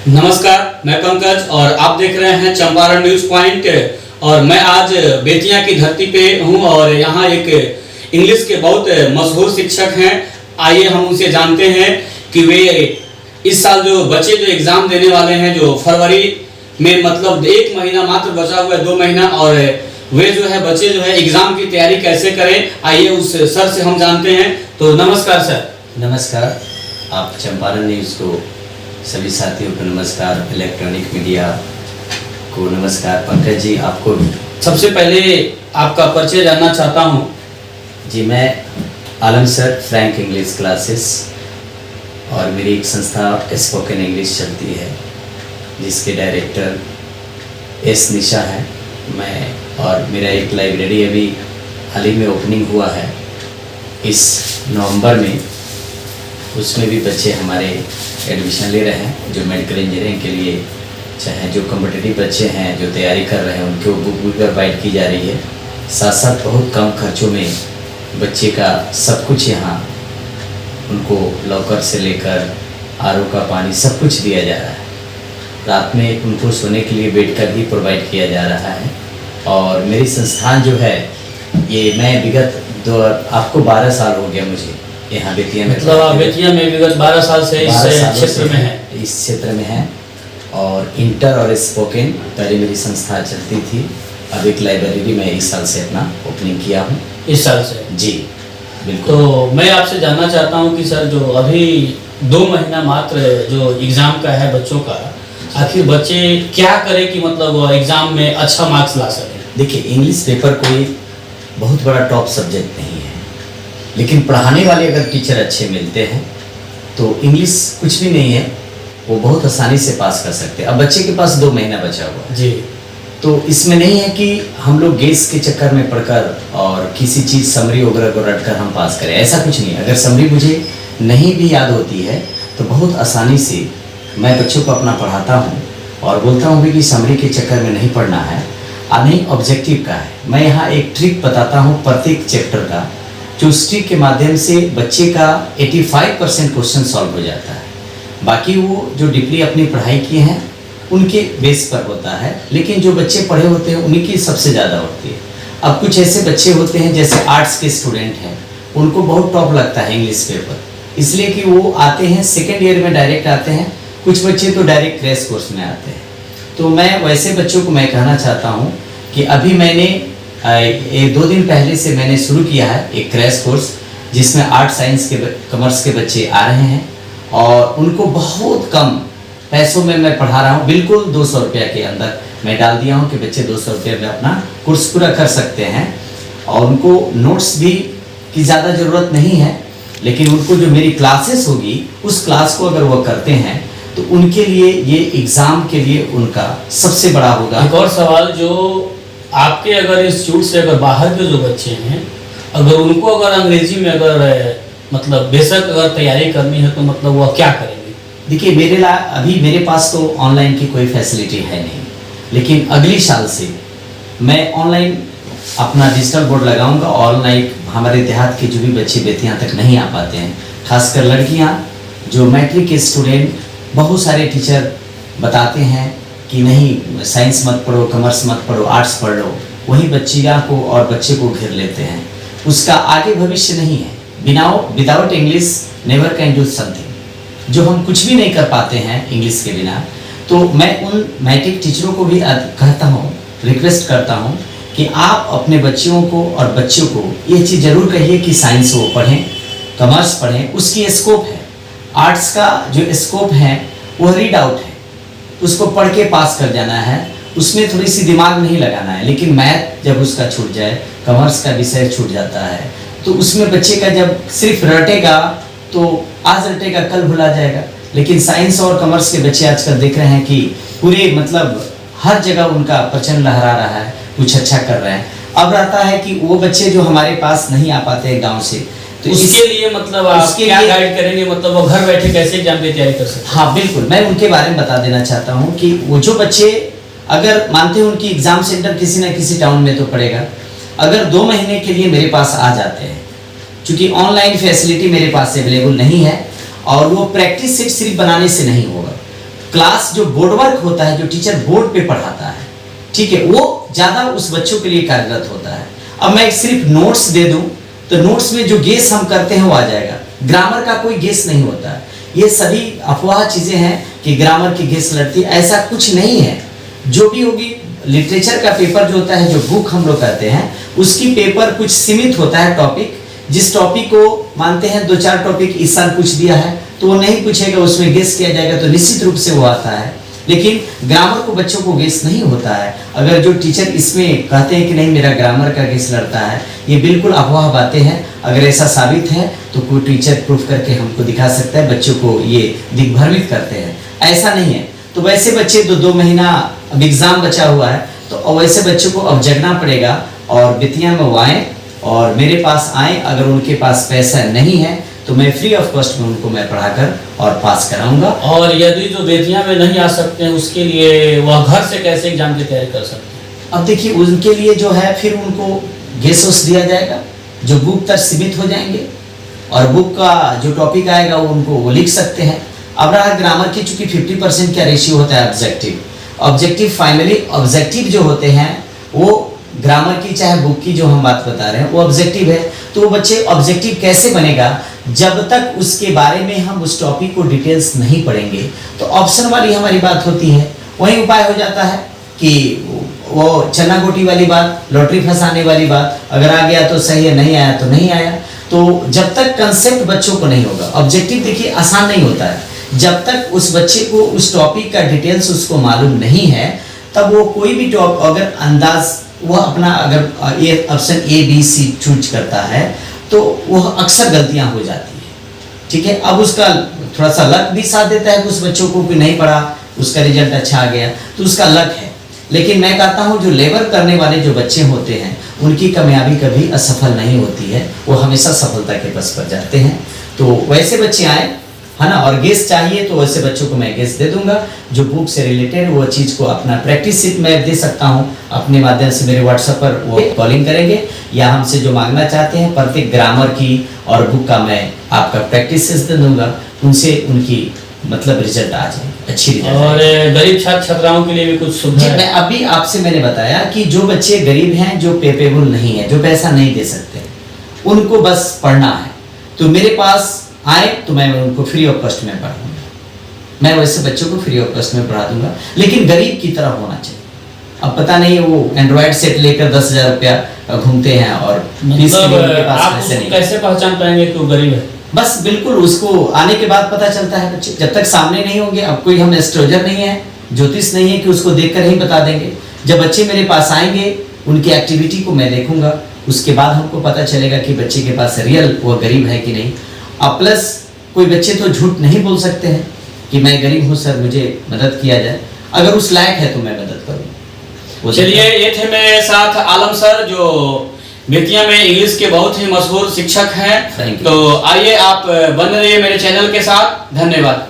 नमस्कार, मैं पंकज और आप देख रहे हैं चंपारण न्यूज पॉइंट। और मैं आज बेतिया की धरती पे हूं और यहाँ एक इंग्लिश के बहुत मशहूर शिक्षक हैं। आइए हम उनसे जानते हैं कि वे इस साल जो बच्चे जो एग्ज़ाम देने वाले हैं, जो फरवरी में मतलब 1 महीना मात्र बचा हुआ है, 2 महीना, और वे जो है बच्चे जो है एग्ज़ाम की तैयारी कैसे करें, आइए उस सर से हम जानते हैं। तो नमस्कार सर। नमस्कार, आप चंपारण न्यूज़ को सभी साथियों को नमस्कार, इलेक्ट्रॉनिक मीडिया को नमस्कार। पंकज जी आपको भी। सबसे पहले आपका परिचय जानना चाहता हूँ। जी, मैं आलम सर, फ्रैंक इंग्लिश क्लासेस, और मेरी एक संस्था स्पोकन इंग्लिश चलती है जिसके डायरेक्टर एस निशा है मैं, और मेरा एक लाइब्रेरी अभी हाल ही में ओपनिंग हुआ है इस नवंबर में। उसमें भी बच्चे हमारे एडमिशन ले रहे हैं, जो मेडिकल इंजीनियरिंग के लिए, चाहे जो कॉम्पिटिटिव बच्चे हैं जो तैयारी कर रहे हैं, उनको बुक भी प्रोवाइड की जा रही है। साथ साथ बहुत कम खर्चों में बच्चे का सब कुछ यहाँ उनको लॉकर से लेकर आरओ का पानी सब कुछ दिया जा रहा है। रात में उनको सोने के लिए बेड का भी प्रोवाइड किया जा रहा है। और मेरी संस्थान जो है ये, मैं विगत आपको 12 साल हो गया मुझे यहाँ बेतिया में। मतलब आप बेतिया में विगत 12 साल से इस क्षेत्र में है? इस क्षेत्र में है। और इंटर और स्पोकन पहले मेरी संस्था चलती थी। अब एक लाइब्रेरी मैं इस साल से अपना ओपनिंग किया हूँ। इस साल से? जी बिल्कुल। तो मैं आपसे जानना चाहता हूँ कि सर, जो अभी 2 महीना मात्र जो एग्ज़ाम का है बच्चों का, आखिर बच्चे क्या करें कि मतलब एग्ज़ाम में अच्छा मार्क्स ला सकें? देखिए, इंग्लिश पेपर कोई बहुत बड़ा टॉप सब्जेक्ट नहीं है, लेकिन पढ़ाने वाले अगर टीचर अच्छे मिलते हैं तो इंग्लिश कुछ भी नहीं है, वो बहुत आसानी से पास कर सकते हैं। अब बच्चे के पास 2 महीना बचा हुआ है जी, तो इसमें नहीं है कि हम लोग गेस के चक्कर में पढ़कर और किसी चीज़ समरी वगैरह को रटकर हम पास करें, ऐसा कुछ नहीं है। अगर समरी मुझे नहीं भी याद होती है तो बहुत आसानी से मैं बच्चों को अपना पढ़ाता हूँ और बोलता हूँ भी कि समरी के चक्कर में नहीं पढ़ना है, नहीं ऑब्जेक्टिव का है। मैं यहाँ एक ट्रिक बताता हूँ प्रत्येक चैप्टर का, जो उस ट्रिक के माध्यम से बच्चे का 85% क्वेश्चन सॉल्व हो जाता है। बाकी वो जो डीपली अपनी पढ़ाई किए हैं उनके बेस पर होता है, लेकिन जो बच्चे पढ़े होते हैं उनकी सबसे ज़्यादा होती है। अब कुछ ऐसे बच्चे होते हैं जैसे आर्ट्स के स्टूडेंट हैं, उनको बहुत टॉप लगता है इंग्लिश पेपर, इसलिए कि वो आते हैं सेकेंड ईयर में डायरेक्ट आते हैं। कुछ बच्चे तो डायरेक्ट क्रैश कोर्स में आते हैं। तो मैं वैसे बच्चों को मैं कहना चाहता हूँ कि अभी मैंने 2 दिन पहले से मैंने शुरू किया है एक क्रैश कोर्स, जिसमें आर्ट साइंस के कॉमर्स के बच्चे आ रहे हैं और उनको बहुत कम पैसों में मैं पढ़ा रहा हूँ। बिल्कुल 200 रुपये के अंदर मैं डाल दिया हूँ कि बच्चे 200 रुपये में अपना कोर्स पूरा कर सकते हैं। और उनको नोट्स भी की ज़्यादा ज़रूरत नहीं है, लेकिन उनको जो मेरी क्लासेस होगी उस क्लास को अगर वो करते हैं तो उनके लिए ये एग्ज़ाम के लिए उनका सबसे बड़ा होगा। एक और सवाल, जो आपके अगर इंस्टीट्यूट से अगर बाहर के जो बच्चे हैं, अगर उनको अगर अंग्रेजी में अगर मतलब बेशक अगर तैयारी करनी है तो मतलब वह क्या करेंगे? देखिए, अभी मेरे पास तो ऑनलाइन की कोई फैसिलिटी है नहीं, लेकिन अगली साल से मैं ऑनलाइन अपना डिजिटल बोर्ड लगाऊंगा। ऑनलाइन हमारे देहात के जो भी बच्चे बेतिया तक नहीं आ पाते हैं, खासकर लड़कियां, जो मैट्रिक के स्टूडेंट, बहुत सारे टीचर बताते हैं कि नहीं साइंस मत पढ़ो, कॉमर्स मत पढ़ो, आर्ट्स पढ़ लो, वही बच्चियाँ को और बच्चे को घेर लेते हैं। उसका आगे भविष्य नहीं है। Without English never can do something. जो हम कुछ भी नहीं कर पाते हैं इंग्लिश के बिना, तो मैं उन मैट्रिक टीचरों को भी कहता हूँ, रिक्वेस्ट करता हूँ कि आप अपने बच्चियों को और बच्चों को ये चीज़ ज़रूर कहिए कि साइंस वो पढ़ें, कॉमर्स पढ़ें, उसकी स्कोप है। आर्ट्स का जो स्कोप है वो रीड आउट है, उसको पढ़ के पास कर जाना है, उसमें थोड़ी सी दिमाग नहीं लगाना है। लेकिन मैथ जब उसका छूट जाए, कॉमर्स का विषय छूट जाता है, तो उसमें बच्चे का जब सिर्फ रटेगा तो आज रटेगा कल भुला जाएगा। लेकिन साइंस और कॉमर्स के बच्चे आजकल देख रहे हैं कि पूरे मतलब हर जगह उनका प्रचंड लहरा रहा है, कुछ अच्छा कर रहे हैं। अब रहता है कि वो बच्चे जो हमारे पास नहीं आ पाते हैं गाँव से, तो इसके लिए मतलब आप क्या गाइड करेंगे? मतलब वो घर बैठे कैसे एग्जाम की तैयारी कर सकते हैं? हाँ बिल्कुल, मैं उनके बारे में बता देना चाहता हूँ कि वो जो बच्चे अगर मानते हैं उनकी एग्जाम सेंटर किसी न किसी टाउन में तो पड़ेगा, अगर 2 महीने के लिए मेरे पास आ जाते हैं, क्योंकि ऑनलाइन फैसिलिटी मेरे पास अवेलेबल नहीं है और वो प्रैक्टिस सेट सिर्फ बनाने से नहीं होगा, क्लास जो बोर्ड वर्क होता है, जो टीचर बोर्ड पे पढ़ाता है, ठीक है, वो ज्यादा उस बच्चों के लिए कार्यरत होता है। अब मैं सिर्फ नोट्स दे दूं तो नोट्स में जो गेस हम करते हैं वो आ जाएगा, ग्रामर का कोई गेस नहीं होता है। ये सभी अफवाह चीजें हैं कि ग्रामर की गेस लड़ती है, ऐसा कुछ नहीं है। जो भी होगी, लिटरेचर का पेपर जो होता है, जो बुक हम लोग करते हैं, उसकी पेपर कुछ सीमित होता है टॉपिक। जिस टॉपिक को मानते हैं 2-4 टॉपिक इस साल पूछ दिया है तो वो नहीं पूछेगा, उसमें गेस किया जाएगा तो निश्चित रूप से वो आता है। लेकिन ग्रामर को बच्चों को गेस नहीं होता है। अगर जो टीचर इसमें कहते हैं कि नहीं मेरा ग्रामर का गेस लड़ता है, ये बिल्कुल अफवाह बातें हैं। अगर ऐसा साबित है तो कोई टीचर प्रूफ करके हमको दिखा सकता है। बच्चों को ये दिग्भ्रमित करते हैं, ऐसा नहीं है। तो वैसे बच्चे 2 महीना अब एग्जाम बचा हुआ है, तो वैसे बच्चों को अब जगना पड़ेगा और बेतिया में वो आए और मेरे पास आए। अगर उनके पास पैसा नहीं है तो मैं फ्री ऑफ कॉस्ट में उनको मैं पढ़ाकर और पास कराऊंगा। और यदि जो बेतिया में नहीं आ सकते हैं उसके लिए वह घर से कैसे एग्जाम की तैयारी कर सकते हैं? अब देखिए, उनके लिए जो है फिर उनको गेस वोस दिया जाएगा, जो बुक तक सीमित हो जाएंगे और बुक का जो टॉपिक आएगा वो उनको वो लिख सकते हैं। अब रहा ग्रामर की, चूंकि 50% का रेशियो होता है ऑब्जेक्टिव फाइनली ऑब्जेक्टिव जो होते हैं वो ग्रामर की चाहे बुक की जो हम बात बता रहे हैं वो ऑब्जेक्टिव है। तो वो बच्चे ऑब्जेक्टिव कैसे बनेगा जब तक उसके बारे में हम उस टॉपिक को डिटेल्स नहीं पढ़ेंगे। तो ऑप्शन वाली हमारी बात होती है, वही उपाय हो जाता है कि वो चना गोटी वाली बात, लॉटरी फंसाने वाली बात, अगर आ गया तो सही है, नहीं आया तो नहीं आया। तो जब तक कंसेप्ट बच्चों को नहीं होगा, ऑब्जेक्टिव देखिए आसान नहीं होता है, जब तक उस बच्चे को उस टॉपिक का डिटेल्स उसको मालूम नहीं है तब वो कोई भी टॉपिक अगर अंदाज वह अपना अगर ये ऑप्शन ABC चूज करता है तो वह अक्सर गलतियां हो जाती है, ठीक है। अब उसका थोड़ा सा लक भी साथ देता है कि उस बच्चों को भी नहीं पढ़ा, उसका रिजल्ट अच्छा आ गया तो उसका लक है। लेकिन मैं कहता हूं जो लेबर करने वाले जो बच्चे होते हैं उनकी कामयाबी कभी असफल नहीं होती है, वो हमेशा सफलता के पथ पर जाते हैं। तो वैसे बच्चे आए, है ना, और गेस चाहिए तो वैसे बच्चों को मैं गेस दे दूंगा। जो बुक से रिलेटेड वो चीज़ को अपना प्रैक्टिस सीट मैं दे सकता हूँ अपने माध्यम से, मेरे व्हाट्सएप पर वो कॉलिंग करेंगे या हमसे जो मांगना चाहते हैं प्रत्येक ग्रामर की और बुक का मैं आपका प्रैक्टिस दे दूंगा, उनसे उनकी मतलब रिजल्ट आ जाए, अच्छी रिजल्ट। और गरीब छात्र छात्राओं के लिए भी कुछ सुविधा है? मैं अभी आपसे मैंने बताया कि जो बच्चे गरीब हैं, जो पेपेबल नहीं है, जो पैसा नहीं दे सकते, उनको बस पढ़ना है तो मेरे पास आए तो मैं उनको फ्री ऑफ कॉस्ट में पढ़ाऊंगा। मैं वैसे बच्चों को फ्री ऑफ कॉस्ट में पढ़ा दूंगा, लेकिन गरीब की तरह होना चाहिए। अब पता नहीं वो एंड्रॉयड सेट लेकर 10,000 रुपया घूमते हैं और मतलब आप कैसे पहचान पाएंगे कि वो गरीब है? बस बिल्कुल उसको आने के बाद पता चलता है बच्चे, जब तक सामने नहीं होंगे। अब कोई हम एस्ट्रोलजर नहीं है, ज्योतिष नहीं है कि उसको देखकर ही बता देंगे। जब बच्चे मेरे पास आएंगे, उनकी एक्टिविटी को मैं देखूंगा, उसके बाद हमको पता चलेगा कि बच्चे के पास रियल वो गरीब है कि नहीं। अब प्लस कोई बच्चे तो झूठ नहीं बोल सकते हैं कि मैं गरीब हूँ सर, मुझे मदद किया जाए। अगर उस लायक है तो मैं मदद करूँ। चलिए, ये थे मेरे साथ आलम सर जो बेतिया में इंग्लिश के बहुत ही मशहूर शिक्षक हैं। तो आइए आप बन रहिए मेरे चैनल के साथ। धन्यवाद।